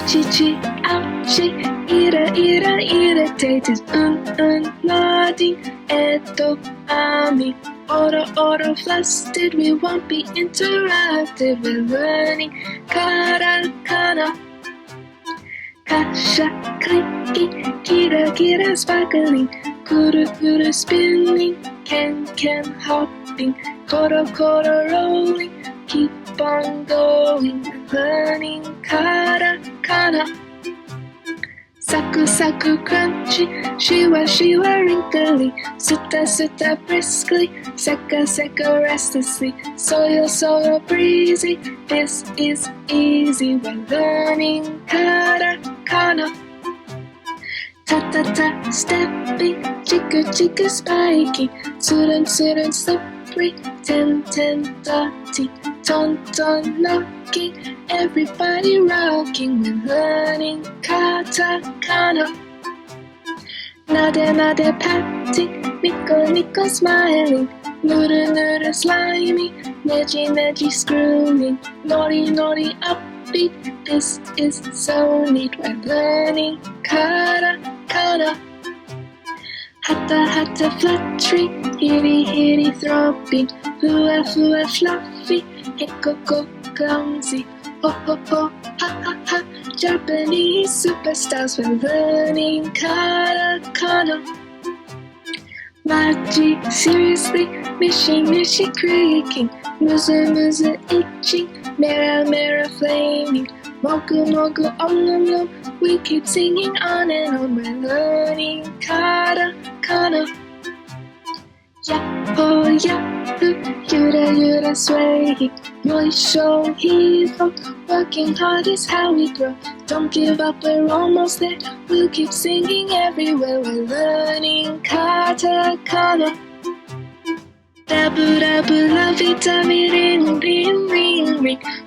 Chi, ouchie, irritated, nodding, ami, oro, flustered, we won't be interrupted, we're learning katakana. Kasha, clinking, gira, sparkling, kuru, spinning, can, hopping, koro, rolling, keep on going, learning katakana. Saku, crunchy, shiwa, wrinkly, suta, briskly, seka, restlessly, soyo, breezy, this is easy, we're learning katakana. Ta, stepping, chicka, spiky, surun, slippery, ten, dotty, ton, knocking, everybody rocking, we're learning katakana. Nade, patting, nico, smiling, nuru, slimy, neji, screwing, naughty, upbeat, this is so neat, we're learning katakana. Hatta, fluttering, hitty, throbbing, hua, fluffy, heko, clumsy, ho, ha, Japanese superstars, we're learning katakana. Maji, seriously, mishi, creaking, muzu, itching, mera, flaming, mogu, om, we keep singing on and on, we're learning katakana. Yahoo, yura, swaying, yoisho, heave, working hard is how we grow. Don't give up, we're almost there. We'll keep singing everywhere. We're learning katakana. Dabu, lovey-dovey, ring,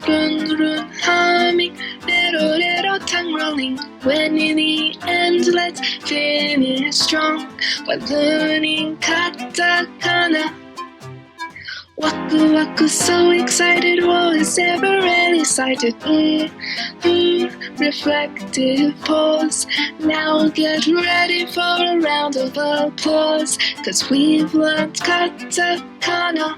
run, humming, rero, tongue rolling. When in the end, let's finish strong. We're learning katakana. Waku, so excited, was ever really sighted. Reflective pause. Now get ready for a round of applause, 'cause we've learned katakana.